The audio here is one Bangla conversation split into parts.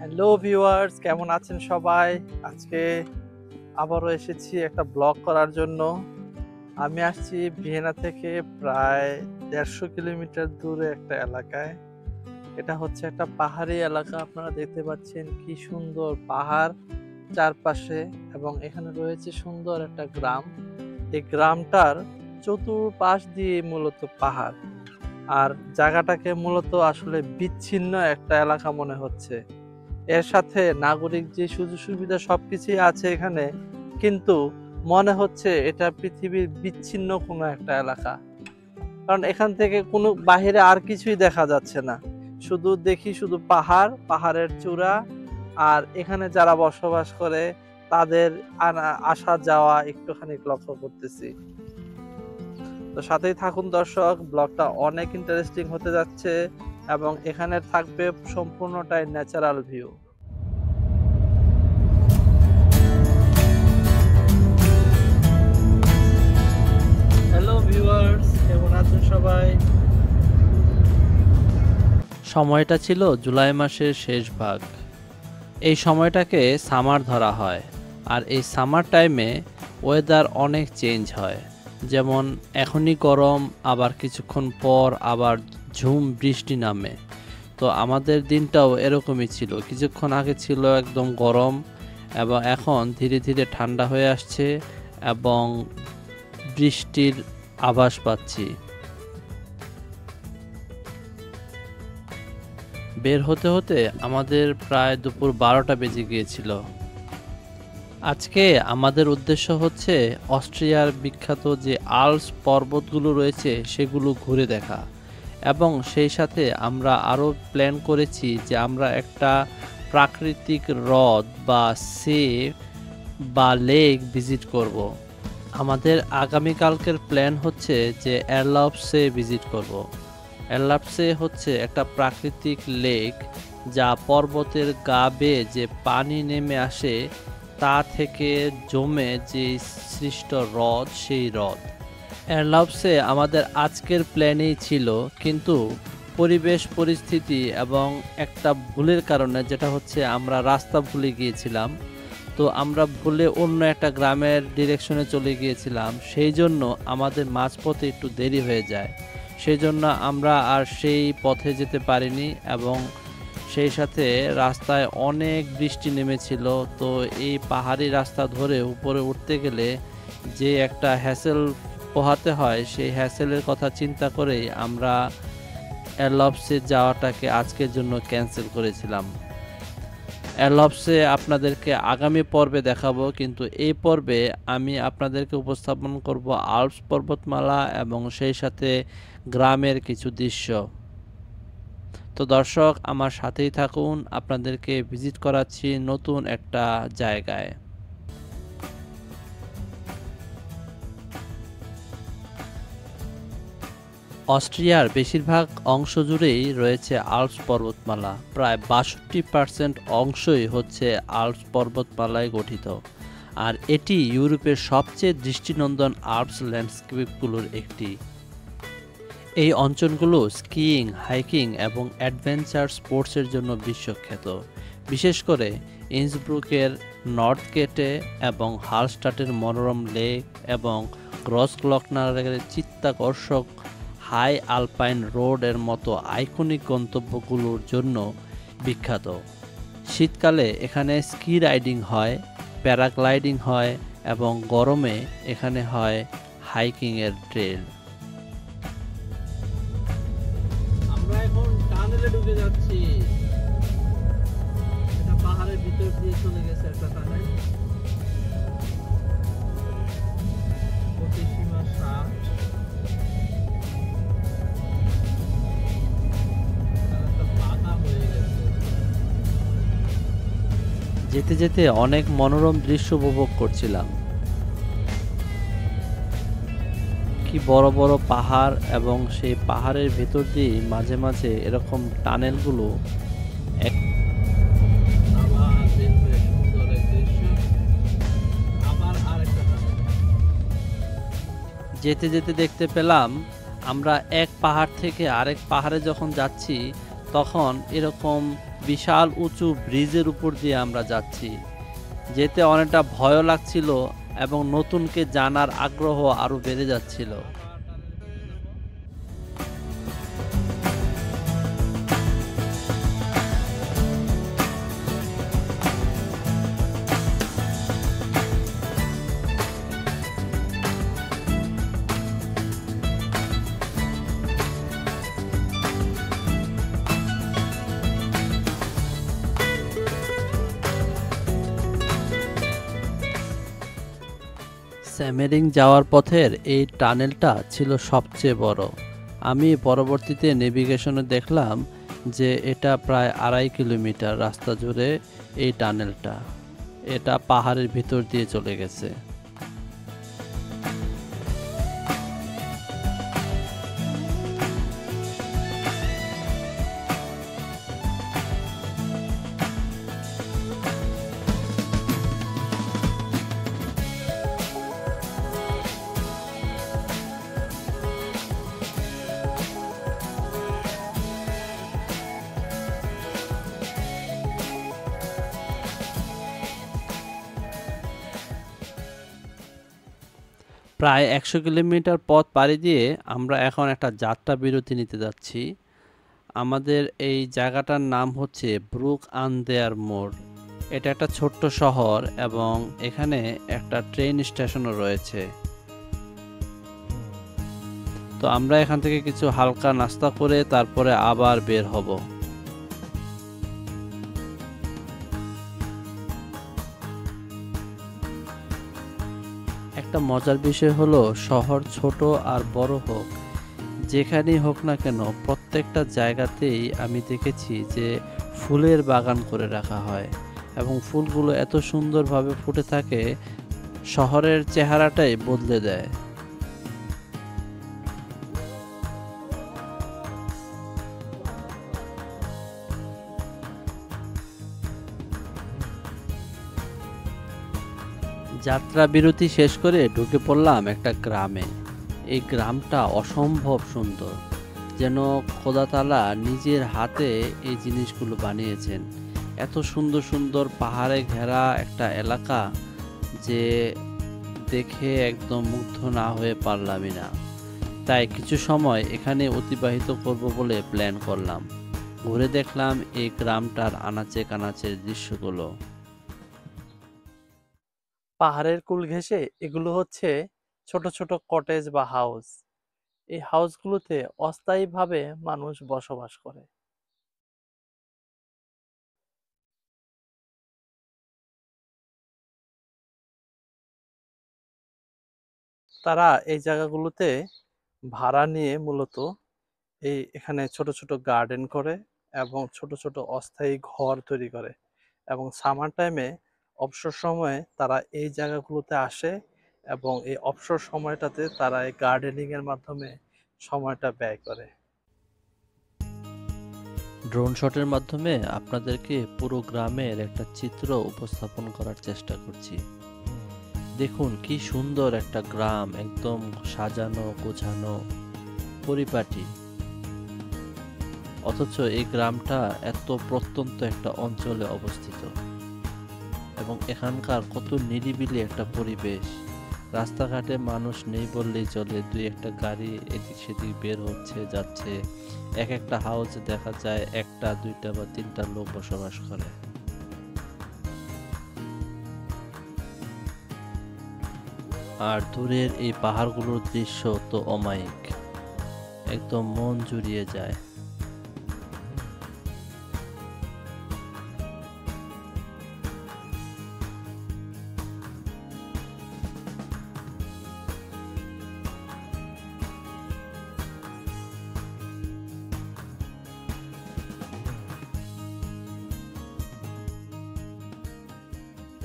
হ্যালো ভিউয়ার্স, কেমন আছেন সবাই? আজকে আবারও এসেছি একটা ব্লগ করার জন্য। আমি আসছি ভিয়েনা থেকে প্রায় ১৫০ কিলোমিটার দূরে একটা এলাকায়। এটা হচ্ছে একটা পাহাড়ি এলাকা। আপনারা দেখতে পাচ্ছেন কি সুন্দর পাহাড় চারপাশে, এবং এখানে রয়েছে সুন্দর একটা গ্রাম। এই গ্রামটার চতুর্পাশ দিয়ে মূলত পাহাড়। আর জায়গাটাকে মূলত আসলে বিচ্ছিন্ন একটা এলাকা মনে হচ্ছে। এর সাথে নাগরিক যে সুযোগ সুবিধা সবকিছুই আছে এখানে, কিন্তু মনে হচ্ছে এটা পৃথিবীর বিচ্ছিন্ন কোনো একটা এলাকা। কারণ এখান থেকে কোনো বাহিরে আর কিছুই দেখা যাচ্ছে না, শুধু দেখি শুধু পাহাড়, পাহাড়ের চূড়া, আর এখানে যারা বসবাস করে তাদের আসা যাওয়া একটুখানি লক্ষ্য করতেছি। তো সাথেই থাকুন দর্শক, ব্লগটা অনেক ইন্টারেস্টিং হতে যাচ্ছে এবং এখানে থাকবে সম্পূর্ণটাই ন্যাচারাল ভিউ। হ্যালো ভিউয়ার্স, কেমন আছেন সবাই? সময়টা ছিল জুলাই মাসের শেষ ভাগ। এই সময়টাকে সামার ধরা হয়, আর এই সামার টাইমে ওয়েদার অনেক চেঞ্জ হয়। যেমন এখনই গরম, আবার কিছুক্ষণ পর আবার ঝুম বৃষ্টি নামে। তো আমাদের দিনটাও এরকমই ছিল, কিছুক্ষণ আগে ছিল একদম গরম এবং এখন ধীরে ধীরে ঠান্ডা হয়ে আসছে এবং বৃষ্টির আভাস পাচ্ছি। বের হতে হতে আমাদের প্রায় দুপুর 12টা বেজে গিয়েছিল। আজকে আমাদের উদ্দেশ্য হচ্ছে অস্ট্রিয়ার বিখ্যাত যে আল্পস পর্বতগুলো রয়েছে সেগুলো ঘুরে দেখা, এবং সেই সাথে আমরা আরও প্ল্যান করেছি যে আমরা একটা প্রাকৃতিক হ্রদ বা সি বা লেক ভিজিট করব। আমাদের আগামীকালকের প্ল্যান হচ্ছে যে এরলাউফসে ভিজিট করব। এরলাউফসে হচ্ছে একটা প্রাকৃতিক লেক, যা পর্বতের গা বেয়ে যে পানি নেমে আসে তা থেকে জমে যে সৃষ্ট হ্রদ, সেই হ্রদ। এরলাউফসে আমাদের আজকের প্ল্যানেই ছিল, কিন্তু পরিবেশ পরিস্থিতি এবং একটা ভুলের কারণে, যেটা হচ্ছে আমরা রাস্তা ভুলে গিয়েছিলাম, তো আমরা ভুলে অন্য একটা গ্রামের ডিরেকশনে চলে গিয়েছিলাম, সেই জন্য আমাদের মাঝপথে একটু দেরি হয়ে যায়। সেই জন্য আমরা আর সেই পথে যেতে পারিনি, এবং সেই সাথে রাস্তায় অনেক বৃষ্টি নেমেছিল। তো এই পাহাড়ি রাস্তা ধরে উপরে উঠতে গেলে যে একটা হ্যাসেল পোহাতে হয়, সেই হ্যাসেলের কথা চিন্তা করেই আমরা এরলাউফসে যাওয়াটাকে আজকের জন্য ক্যান্সেল করেছিলাম। এরলাউফসে আপনাদেরকে আগামী পর্বে দেখাবো, কিন্তু এই পর্বে আমি আপনাদেরকে উপস্থাপন করব আল্পস পর্বতমালা এবং সেই সাথে গ্রামের কিছু দৃশ্য। তো দর্শক, আমার সাথেই থাকুন, আপনাদেরকে ভিজিট করাচ্ছি নতুন একটা জায়গায়। অস্ট্রিয়ার বেশিরভাগ অংশ জুড়েই রয়েছে আল্পস পর্বতমালা। প্রায় ৬২% অংশই হচ্ছে আল্পস পর্বতমালায় গঠিত, আর এটি ইউরোপের সবচেয়ে দৃষ্টিনন্দন আল্পস ল্যান্ডস্কেপগুলোর একটি। এই অঞ্চলগুলো স্কিইং, হাইকিং এবং অ্যাডভেঞ্চার স্পোর্টসের জন্য বিশ্বখ্যাত। বিশেষ করে ইন্সব্রুকের নর্থ গেটে এবং হালস্টাটের মনোরম লেক এবং গ্রসগ্লকনারের চিত্তাকর্ষক হাই আলপাইন রোড এর মতো আইকনিক গন্তব্যগুলোর জন্য বিখ্যাত। শীতকালে এখানে স্কি রাইডিং হয়, প্যারাগ্লাইডিং হয় এবং গরমে এখানে হয় হাইকিংয়ের ট্রেল। আমরা এখন টানেলে ঢুকে যাচ্ছি। এটা পাহাড়ের ভিতর দিয়ে চলে গেছে একটা টানেল। সীমা 7। যেতে যেতে অনেক মনোরম দৃশ্য উপভোগ করছিলাম। কি বড় বড় পাহাড়, এবং সেই পাহাড়ের ভেতর দিয়ে মাঝে মাঝে এরকম টানেলগুলো যেতে যেতে দেখতে পেলাম আমরা এক পাহাড় থেকে আরেক পাহাড়ে যখন যাচ্ছি তখন এরকম বিশাল উঁচু ব্রিজের উপর দিয়ে আমরা যাচ্ছি। যেতে অনেকটা ভয়ও লাগছিল এবং নতুনকে জানার আগ্রহ আরো বেড়ে যাচ্ছিল। স্যামেরিং যাওয়ার পথের এই টানেলটা ছিল সবচেয়ে বড়। আমি পরবর্তীতে নেভিগেশনে দেখলাম যে এটা প্রায় ২.৫ কিলোমিটার রাস্তা জুড়ে এই টানেলটা। এটা পাহাড়ের ভিতর দিয়ে চলে গেছে। প্রায় ১০০ কিলোমিটার পথ পাড়ি দিয়ে আমরা এখন একটা যাত্রা বিরতি নিতে যাচ্ছি। আমাদের এই জায়গাটার নাম হচ্ছে ব্রুক আন দেয়ার মোড়। এটা একটা ছোট্ট শহর এবং এখানে একটা ট্রেন স্টেশনও রয়েছে। তো আমরা এখান থেকে কিছু হালকা নাস্তা করে তারপরে আবার বের হব। একটা মজার বিষয় হলো শহর ছোট আর বড় হোক, যেখানেই হোক না কেন প্রত্যেকটা জায়গাতেই আমি দেখেছি যে ফুলের বাগান করে রাখা হয় এবং ফুলগুলো এত সুন্দরভাবে ফুটে থাকে, শহরের চেহারাটাই বদলে দেয়। যাত্রা বিরতি শেষ করে ঢুকে পড়লাম একটা গ্রামে। এই গ্রামটা অসম্ভব সুন্দর, যেন খোদাতালা নিজের হাতে এই জিনিসগুলো বানিয়েছেন। এত সুন্দর সুন্দর পাহাড়ে ঘেরা একটা এলাকা যে দেখে একদম মুগ্ধ না হয়ে পারলামই না। তাই কিছু সময় এখানে অতিবাহিত করব বলে প্ল্যান করলাম। ঘুরে দেখলাম এই গ্রামটার আনাচে কানাচের দৃশ্যগুলো। পাহাড়ের কুল ঘেঁষে এগুলো হচ্ছে ছোট ছোট কটেজ বা হাউস। এই হাউসগুলোতে অস্থায়ীভাবে মানুষ বসবাস করে। তারা এই জায়গাগুলোতে ভাড়া নিয়ে মূলত এখানে ছোট ছোট গার্ডেন করে এবং ছোট ছোট অস্থায়ী ঘর তৈরি করে, এবং সামার টাইমে অবসর সময়ে তারা এই জায়গাগুলোতে আসে এবং এই অবসর সময়টাতে তারা এই গার্ডেনিং এর মাধ্যমে সময়টা ব্যয় করে। ড্রোন শটের মাধ্যমে আপনাদেরকে পুরো গ্রামের একটা চিত্র উপস্থাপন করার চেষ্টা করছি। দেখুন কি সুন্দর একটা গ্রাম, একদম সাজানো গোছানো পরিপাটি। অথচ এই গ্রামটা এত প্রত্যন্ত একটা অঞ্চলে অবস্থিত এবং এখানকার কত নিরিবিলি একটা পরিবেশ। রাস্তাঘাটে মানুষ নেই বললেই চলে, দুই একটা গাড়ি এদিক সেদিক বের হচ্ছে যাচ্ছে। এক একটা হাউসে দেখা যায় একটা দুইটা বা তিনটা লোক বসবাস করে। আর দূরের এই পাহাড়গুলোর দৃশ্য তো অমায়িক, একদম মন জুড়িয়ে যায়।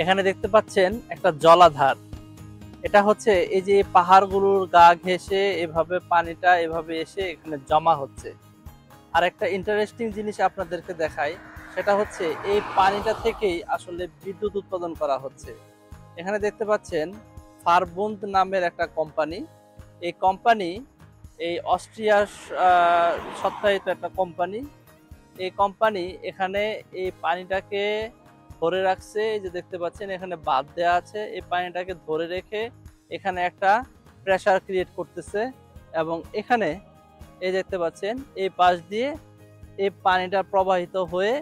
এখানে দেখতে পাচ্ছেন একটা জলাধার। এটা হচ্ছে এই যে পাহাড়গুলোর গা ঘেঁষে এভাবে পানিটা এভাবে এসে এখানে জমা হচ্ছে। আর একটা ইন্টারেস্টিং জিনিস আপনাদেরকে দেখাই, সেটা হচ্ছে এই পানিটা থেকেই আসলে বিদ্যুৎ উৎপাদন করা হচ্ছে। এখানে দেখতে পাচ্ছেন ফারবুন্দ নামের একটা কোম্পানি। এই কোম্পানি এই অস্ট্রিয়ার সত্তায়িত একটা কোম্পানি। এই কোম্পানি এখানে এই পানিটাকে ধরে রাখছে। এই যে দেখতে পাচ্ছেন এখানে বাঁধ দেওয়া আছে, এই পানিটাকে ধরে রেখে এখানে একটা প্রেসার ক্রিয়েট করতেছে এবং এখানে এই দেখতে পাচ্ছেন এই পাশ দিয়ে এই পানিটা প্রবাহিত হয়ে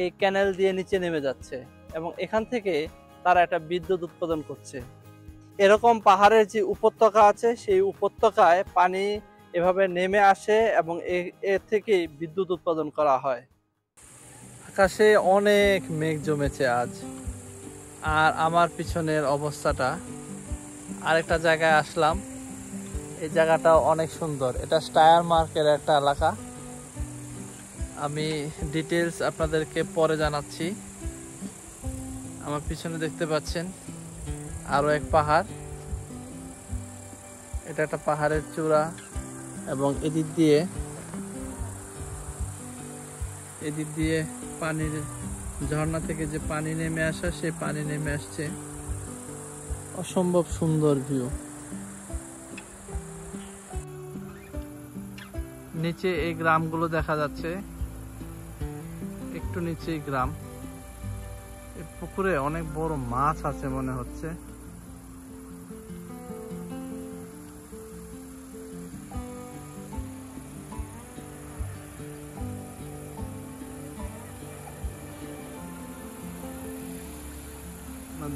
এই ক্যানেল দিয়ে নিচে নেমে যাচ্ছে এবং এখান থেকে তারা একটা বিদ্যুৎ উৎপাদন করছে। এরকম পাহাড়ের যে উপত্যকা আছে সেই উপত্যকায় পানি এভাবে নেমে আসে এবং এর থেকে বিদ্যুৎ উৎপাদন করা হয়। আকাশে অনেক মেঘ জমেছে আজ। আর আমার পিছনের অবস্থাটা, আরেকটা জায়গায় আসলাম, এই জায়গাটা অনেক সুন্দর। এটা স্টায়ারমার্কের একটা এলাকা, আমি ডিটেলস আপনাদেরকে পরে জানাচ্ছি। আমার পিছনে দেখতে পাচ্ছেন আরো এক পাহাড়, এটা একটা পাহাড়ের চূড়া এবং এদিক দিয়ে পানির ঝর্ণা থেকে যে পানি নেমে আসা, সে পানি নেমে আসছে। অসম্ভব সুন্দর ভিউ। নিচে এই গ্রামগুলো দেখা যাচ্ছে, একটু নিচে গ্রাম। এই পুকুরে অনেক বড় মাছ আছে মনে হচ্ছে।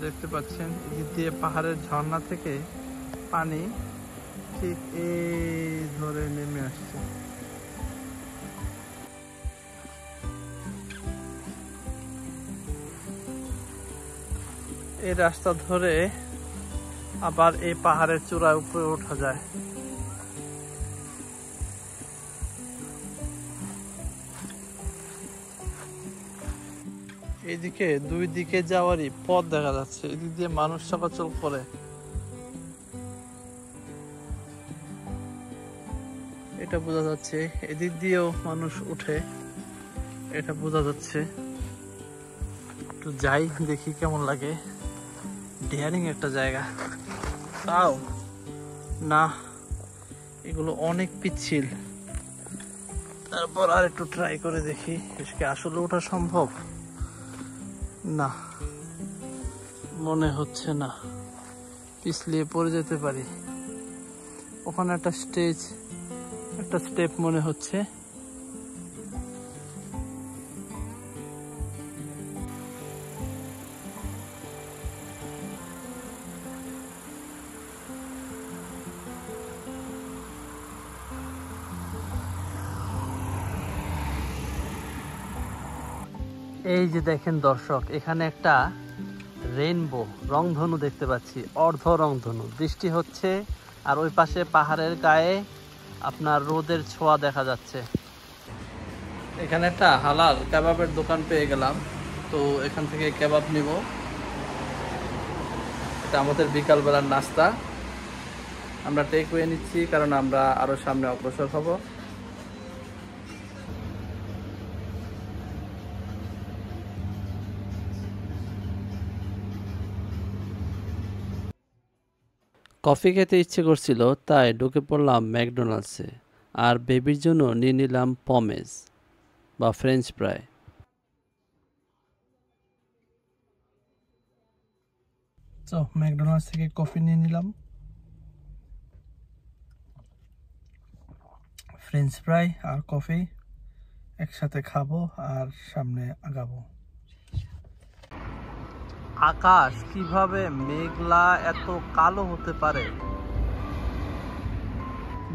দেখতে পাচ্ছেন এদিক দিয়ে পাহাড়ের ঝর্ণা থেকে পানি ঠিক এই ধরে নেমে আসছে। এই রাস্তা ধরে আবার এই পাহাড়ের চূড়ায় উপরে ওঠা যায়। এইদিকে দুই দিকে যাওয়ারই পথ দেখা যাচ্ছে, এদিক দিয়ে মানুষ চলাচল করে। এটা বোঝা যাচ্ছে, এদিক দিয়েও মানুষ উঠে, এটা বোঝা যাচ্ছে। একটু যাই দেখি কেমন লাগে। ডেয়ারিং একটা জায়গা, তাও না এগুলো অনেক পিচ্ছিল। তারপর আর একটু ট্রাই করে দেখি আসলে ওঠা সম্ভব। না, মনে হচ্ছে না, পিছলিয়ে পড়ে যেতে পারি। ওখানে একটা স্টেপ মনে হচ্ছে। এই যে দেখেন দর্শক, এখানে একটা রেইনবো রংধনু দেখতে পাচ্ছি, অর্ধ রংধনু। বৃষ্টি হচ্ছে আর ওই পাশে পাহাড়ের গায়ে আপনার রোদের ছোঁয়া দেখা যাচ্ছে। এখানে একটা হালাল কাবাবের দোকান পেয়ে গেলাম, তো এখান থেকে কাবাব নিব। এটা আমাদের বিকালবেলার নাস্তা। আমরা টেক ওয়ে নিচ্ছি কারণ আমরা আরো সামনে অগ্রসর হব। কফি খেতে ইচ্ছে করছিল, তাই ঢুকে পড়লাম ম্যাকডোনাল্ডসে। আর বেবির জন্য নিয়ে নিলাম পমেজ বা ফ্রেঞ্চ ফ্রাই। তো ম্যাকডোনাল্ডস থেকে কফি নিয়ে নিলাম, ফ্রেঞ্চ ফ্রাই আর কফি একসাথে খাবো আর সামনে আগাবো। আকাশ কিভাবে মেঘলা এত কালো হতে পারে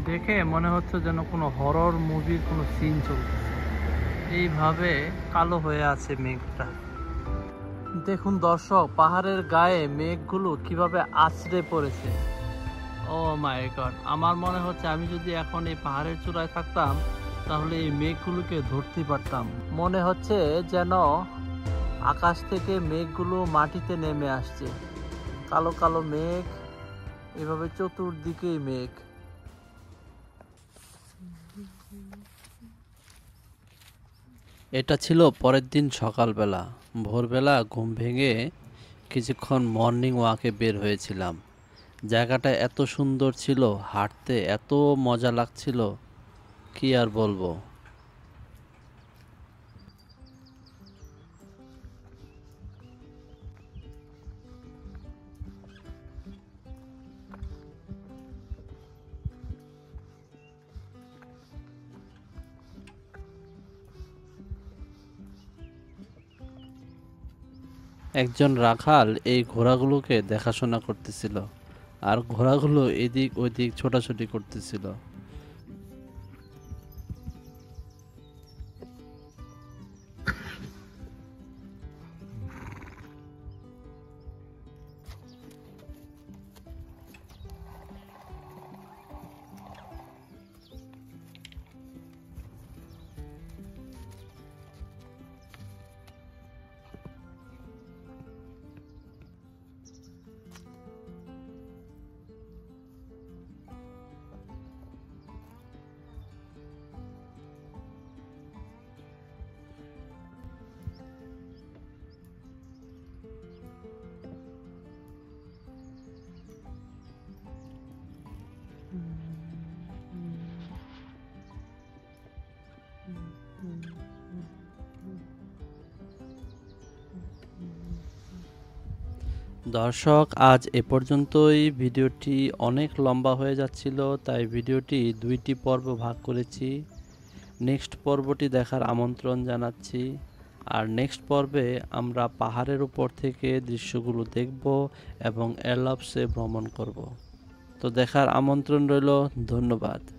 দেখে মনে হচ্ছে যেন কোনো হরর মুভির কোনো সিন চলতেছে। এইভাবে কালো হয়ে আছে মেঘটা। দেখুন দর্শক, পাহাড়ের গায়ে মেঘগুলো কিভাবে আছড়ে পড়েছে। ও মাই গড, আমার মনে হচ্ছে আমি যদি এখন এই পাহাড়ের চূড়ায় থাকতাম তাহলে এই মেঘগুলোকে ধরতে পারতাম। মনে হচ্ছে যেন আকাশ থেকে মেঘগুলো মাটিতে নেমে আসছে। কালো কালো মেঘ, এভাবে চতুর্দিকেই মেঘ। এটা ছিল পরের দিন সকালবেলা। ভোরবেলা ঘুম ভেঙে কিছুক্ষণ মর্নিং ওয়াকে বের হয়েছিলাম। জায়গাটা এত সুন্দর ছিল, হাঁটতে এত মজা লাগছিল, কি আর বলবো। একজন রাখাল এই ঘোড়াগুলোকে দেখাশোনা করতেছিল, আর ঘোড়াগুলো এদিক ওদিক ছোটাছুটি করতেছিল। দর্শক, আজ এ পর্যন্তই। ভিডিওটি অনেক লম্বা হয়ে যাচ্ছিল, তাই ভিডিওটি দুইটি পর্ব ভাগ করেছি। নেক্সট পর্বটি দেখার আমন্ত্রণ জানাচ্ছি। আর নেক্সট পর্বে আমরা পাহাড়ের উপর থেকে দৃশ্যগুলো দেখব এবং এলপসে ভ্রমণ করব। তো দেখার আমন্ত্রণ রইল। ধন্যবাদ।